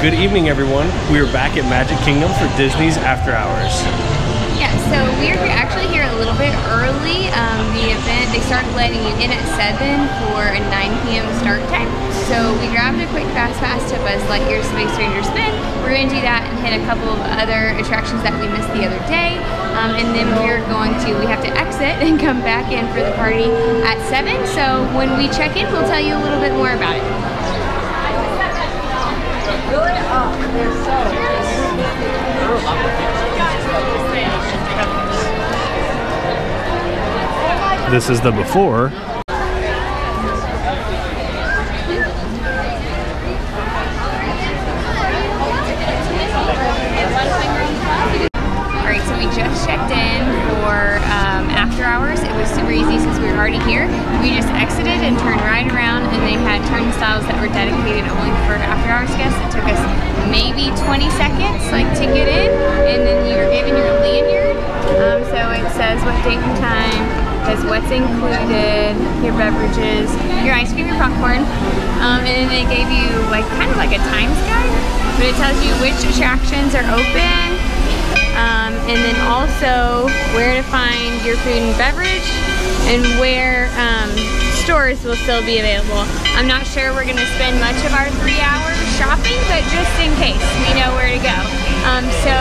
Good evening, everyone. We are back at Magic Kingdom for Disney's After Hours. Yeah, so we're actually here a little bit early. The event, they started letting you in at 7 for a 9 p.m. start time. So we grabbed a quick fast pass to Buzz Lightyear's Space Ranger Spin. We're going to do that and hit a couple of other attractions that we missed the other day. And then we have to exit and come back in for the party at 7. So when we check in, we'll tell you a little bit more about it. Really? Oh, they're so This is the before. Alright, so we just checked in for after hours. It was super easy since we were already here. We just exited and turned right around, and they had turnstiles that were dedicated only for after hours guests. It took us maybe 20 seconds to get in, and then you were given your lanyard. So it says what date and time, says what's included, your beverages, your ice cream, your popcorn, and then they gave you kind of like a times guide, but it tells you which attractions are open, and then also where to find your food and beverage, and where stores will still be available. I'm not sure we're going to spend much of our 3 hours shopping, but just in case, we know where to go. So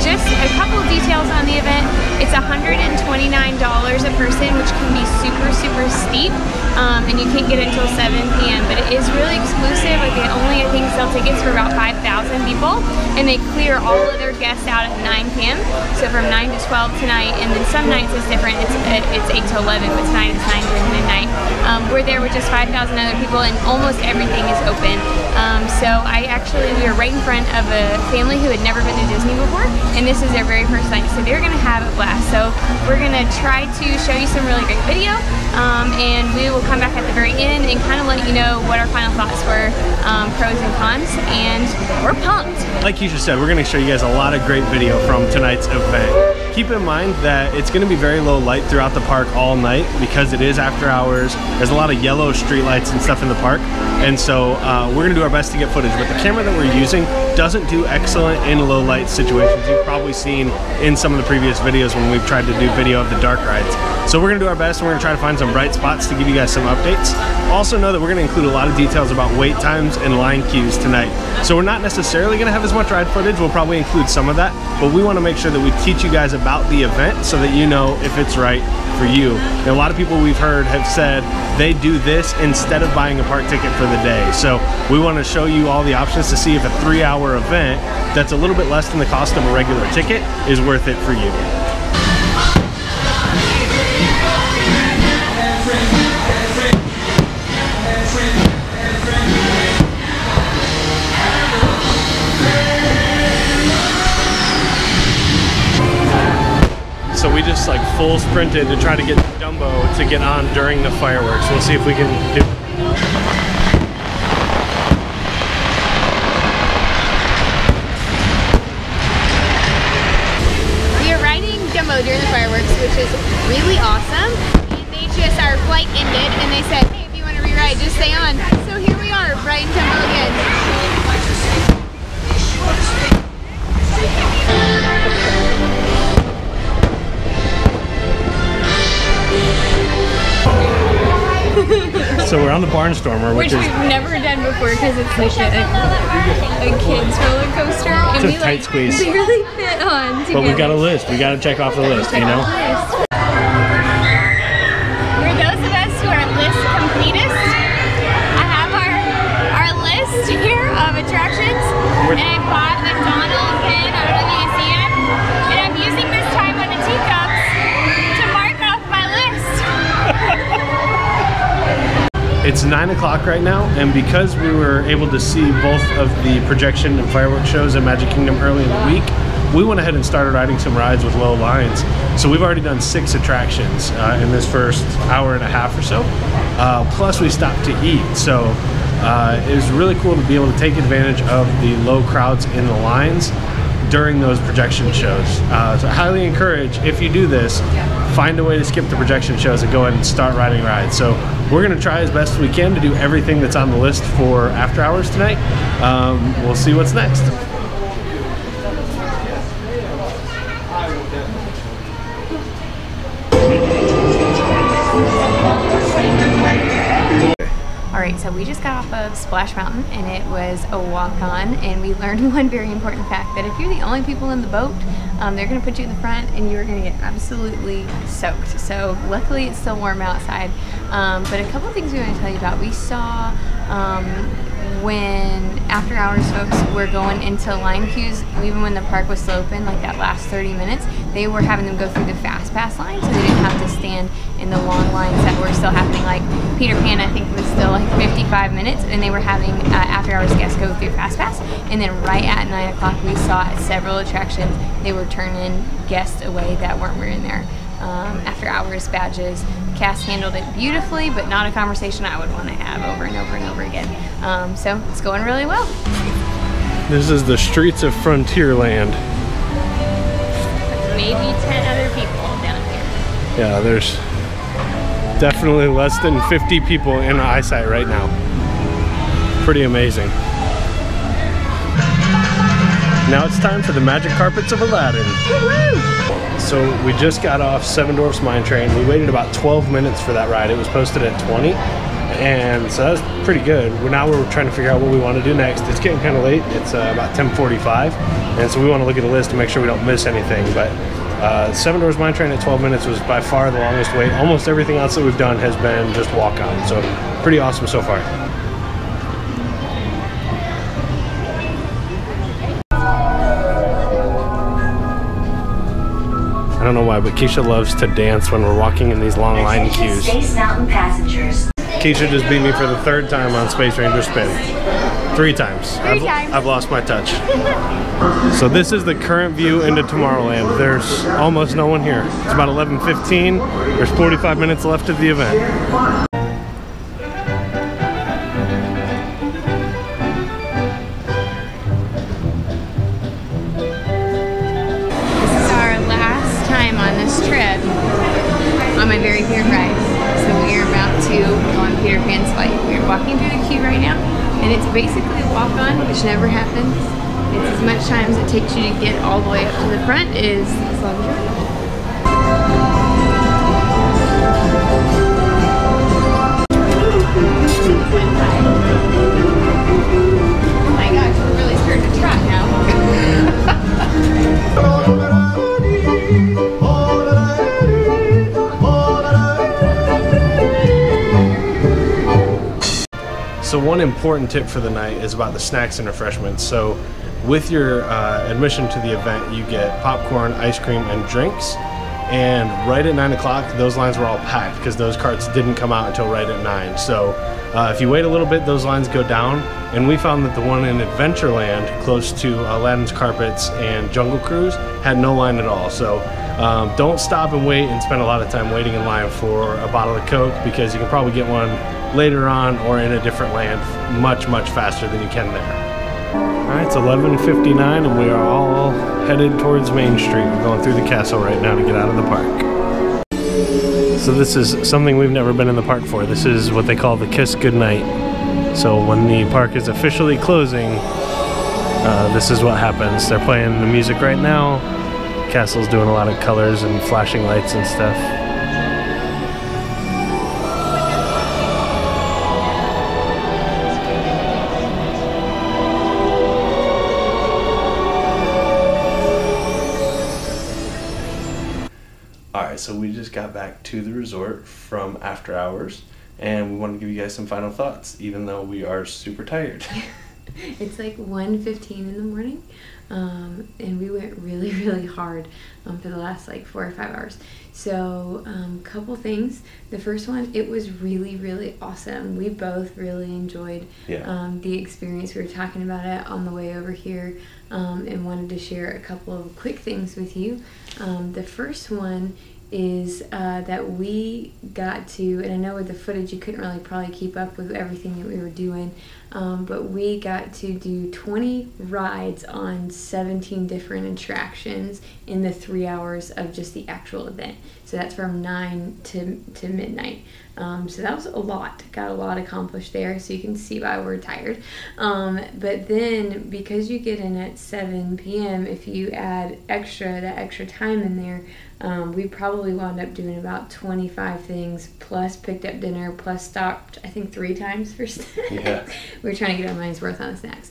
just a couple of details on the event. It's $129 a person, which can be super, super steep, and you can't get it until 7 p.m. But it is really exclusive. They only, I think, sell tickets for about 5,000 people, and they clear all of their guests out at 9 p.m. So from 9 to 12 tonight, and then some nights it's different. It's 8 to 11, but tonight it's 9 to midnight. We're there with just 5,000 other people, and almost everything is open. So we were right in front of a family who had never been to Disney before, and this is their very first night, so they're going to have a blast. So we're going to try to show you some really great video, and we will come back at the very end and kind of let you know what our final thoughts were, pros and cons, and we're pumped. Like Keisha said, we're going to show you guys a lot of great video from tonight's event. Keep in mind that it's going to be very low light throughout the park all night because it is after hours. There's a lot of yellow street lights and stuff in the park, and so we're going to do our best to get footage, but the camera that we're using doesn't do excellent in low light situations. You've probably seen in some of the previous videos when we've tried to do video of the dark rides. So we're going to do our best, and we're going to try to find some bright spots to give you guys some updates. Also know that we're going to include a lot of details about wait times and line queues tonight. So we're not necessarily going to have as much ride footage. We'll probably include some of that, but we want to make sure that we teach you guys about the event so that you know if it's right for you. And a lot of people we've heard have said they do this instead of buying a park ticket for the day. So we want to show you all the options to see if a 3-hour event that's a little bit less than the cost of a regular ticket is worth it for you. So we just full sprinted to try to get Dumbo to get on during the fireworks. We'll see if we can do it. We are riding Dumbo during the fireworks, which is really awesome. And our flight ended, and they said, hey, if you want to re-ride, just stay on. So here we are, riding Dumbo again. So we're on the Barnstormer, which we've never done before because it's a kid's roller coaster, and it's a tight squeeze. Barely fit on together. But we've got a list. We got to check off the list, you know. For those of us who are list completists, I have our list here of attractions, and I bought a Donald pin. I don't know if you can see it, and I'm using this time on the teacups to mark off my list. It's 9 o'clock right now, and because we were able to see both of the projection and fireworks shows at Magic Kingdom early in the week, we went ahead and started riding some rides with low lines. So we've already done 6 attractions in this first hour and a half or so. Plus we stopped to eat. So it was really cool to be able to take advantage of the low crowds in the lines during those projection shows. So I highly encourage, if you do this, find a way to skip the projection shows and go ahead and start riding rides. So we're gonna try as best we can to do everything that's on the list for after hours tonight. We'll see what's next. Alright, so we just got off of Splash Mountain and it was a walk-on, and we learned one very important fact, that if you're the only people in the boat, they're going to put you in the front and you're going to get absolutely soaked. So luckily it's still warm outside, but a couple of things we want to tell you about. We saw when after hours folks were going into line queues, even when the park was still open, like that last 30 minutes, they were having them go through the fast pass line, so they didn't have to stand in the long lines that were still happening. Like Peter Pan, I think, was still like 55 minutes, and they were having after hours guests go through fast pass. And then right at 9 o'clock, we saw at several attractions they were turning guests away that weren't wearing their after hours badges. Cass handled it beautifully, but not a conversation I would want to have over and over and over again. So it's going really well. This is the streets of Frontierland. Maybe 10 other people down here. Yeah, there's definitely less than 50 people in eyesight right now. Pretty amazing. Now it's time for the magic carpets of Aladdin. Woo-hoo! So we just got off Seven Dwarfs Mine Train. We waited about 12 minutes for that ride. It was posted at 20, and so that was pretty good. Now we're trying to figure out what we want to do next. It's getting kind of late. It's about 10:45, and so we want to look at the list to make sure we don't miss anything. But Seven Dwarfs Mine Train at 12 minutes was by far the longest wait. Almost everything else that we've done has been just walk-on, so pretty awesome so far. I don't know why, but Keisha loves to dance when we're walking in these long line queues. Space Mountain passengers. Keisha just beat me for the 3rd time on Space Ranger Spin. 3 times. I've lost my touch. So this is the current view into Tomorrowland. There's almost no one here. It's about 11:15. There's 45 minutes left of the event. On my very favorite ride. So we are about to go on Peter Pan's flight. We're walking through the queue right now, and it's basically a walk-on, which never happens. It's as much time as it takes you to get all the way up to the front is as long as you're Oh my gosh, we're really starting to trot now. So one important tip for the night is about the snacks and refreshments. So with your admission to the event, you get popcorn, ice cream, and drinks. And right at 9 o'clock, those lines were all packed because those carts didn't come out until right at 9. So if you wait a little bit, those lines go down. And we found that the one in Adventureland, close to Aladdin's Carpets and Jungle Cruise, had no line at all. So don't stop and wait and spend a lot of time waiting in line for a bottle of Coke, because you can probably get one later on or in a different land much faster than you can there. Alright, it's 11:59 and we are all headed towards Main Street. We're going through the castle right now to get out of the park. So this is something we've never been in the park for. This is what they call the Kiss Goodnight. So when the park is officially closing, this is what happens. They're playing the music right now. Castle's doing a lot of colors and flashing lights and stuff. Alright, so we just got back to the resort from after hours, and we want to give you guys some final thoughts, even though we are super tired. It's like 1:15 in the morning, and we went really hard for the last like 4 or 5 hours. So couple things. The first one, it was really awesome. We both really enjoyed the experience. We were talking about it on the way over here, and wanted to share a couple of quick things with you. The first one is that we got to, and I know with the footage you couldn't really probably keep up with everything that we were doing, but we got to do 20 rides on 17 different attractions in the 3 hours of just the actual event. So that's from 9 to midnight. So that was a lot. Got a lot accomplished there, so you can see why we're tired. But then, because you get in at 7 p.m., if you add that extra time in there, we probably wound up doing about 25 things, plus picked up dinner, plus stopped, I think, 3 times for snacks. Yeah. We were trying to get our money's worth on snacks.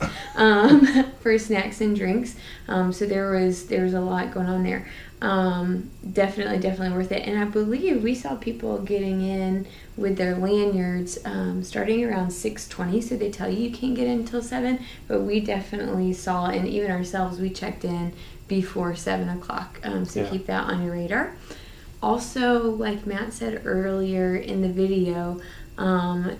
For snacks and drinks. So there was a lot going on there. Definitely worth it. And I believe we saw people getting in with their lanyards starting around 6:20, so they tell you can't get in until 7, but we definitely saw, and even ourselves, we checked in before 7 o'clock, so keep that on your radar. Also, like Matt said earlier in the video,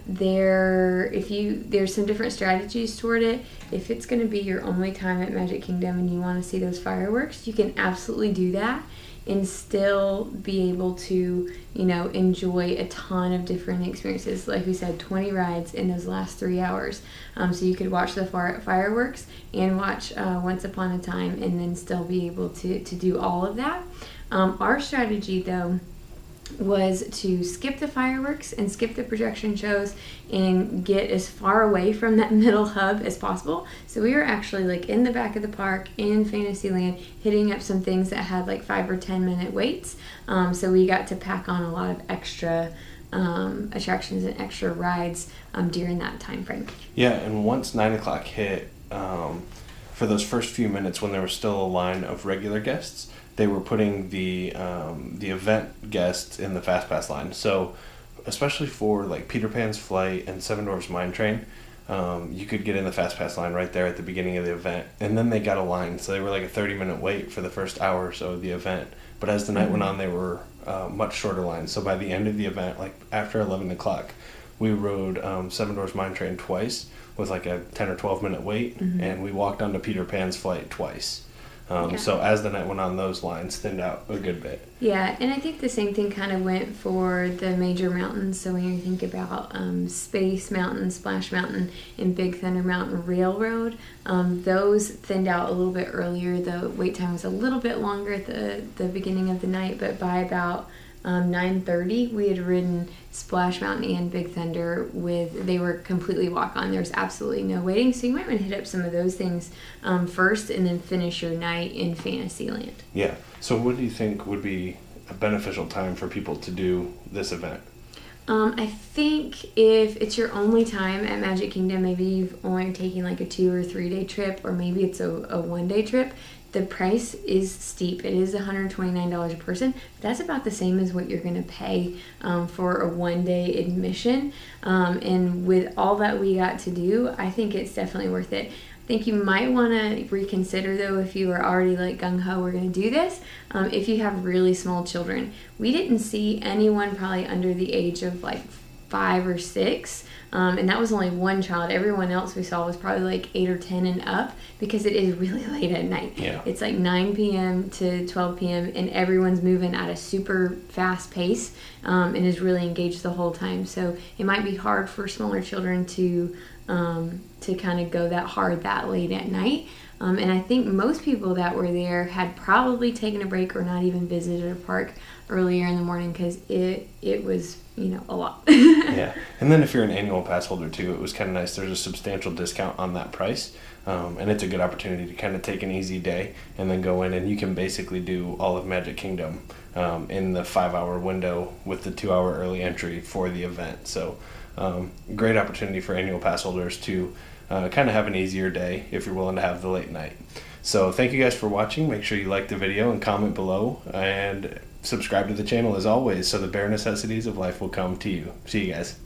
there's some different strategies toward it. If it's going to be your only time at Magic Kingdom and you want to see those fireworks, you can absolutely do that and still be able to, enjoy a ton of different experiences. Like we said, 20 rides in those last 3 hours. So you could watch the fireworks and watch Once Upon a Time and then still be able to do all of that. Our strategy, though, was to skip the fireworks and skip the projection shows and get as far away from that middle hub as possible. So we were actually like in the back of the park in Fantasyland, hitting up some things that had like 5 or 10 minute waits. So we got to pack on a lot of extra attractions and extra rides during that time frame. Yeah, and once 9 o'clock hit, for those first few minutes when there was still a line of regular guests, they were putting the event guests in the Fast Pass line. So especially for like Peter Pan's Flight and Seven Dwarfs Mine Train, you could get in the Fast Pass line right there at the beginning of the event. And then they got a line, so they were like a 30-minute wait for the first hour or so of the event. But as the night went on, they were much shorter lines. So by the end of the event, like after 11 o'clock, we rode Seven Dwarfs Mine Train twice with like a 10 or 12-minute wait, and we walked onto Peter Pan's Flight twice. So as the night went on, those lines thinned out a good bit. Yeah, and I think the same thing kind of went for the major mountains. So when you think about Space Mountain, Splash Mountain, and Big Thunder Mountain Railroad, those thinned out a little bit earlier. The wait time was a little bit longer at the beginning of the night, but by about 9:30 we had ridden Splash Mountain and Big Thunder they were completely walk-on. There's absolutely no waiting, so you might want to hit up some of those things first and then finish your night in Fantasyland. Yeah, so what do you think would be a beneficial time for people to do this event? I think if it's your only time at Magic Kingdom, maybe you've only taken like a 2 or 3 day trip, or maybe it's a 1 day trip, the price is steep. It is $129 a person. But that's about the same as what you're going to pay for a 1 day admission. And with all that we got to do, I think it's definitely worth it. I think you might want to reconsider, though, if you were already like gung-ho, we're going to do this, if you have really small children. We didn't see anyone probably under the age of like 5 or 6, and that was only one child. Everyone else we saw was probably like 8 or 10 and up, because it is really late at night. Yeah. It's like 9 p.m. to 12 p.m. and everyone's moving at a super fast pace and is really engaged the whole time. So it might be hard for smaller children to kind of go that hard that late at night. And I think most people that were there had probably taken a break or not even visited a park earlier in the morning, because it was, a lot. Yeah, and then if you're an annual pass holder too, it was kind of nice. There's a substantial discount on that price, and it's a good opportunity to kind of take an easy day and then go in, and you can basically do all of Magic Kingdom in the 5-hour window with the 2-hour early entry for the event. So great opportunity for annual pass holders to kind of have an easier day if you're willing to have the late night. So thank you guys for watching. Make sure you like the video and comment below, and subscribe to the channel as always, so the bare necessities of life will come to you. See you guys.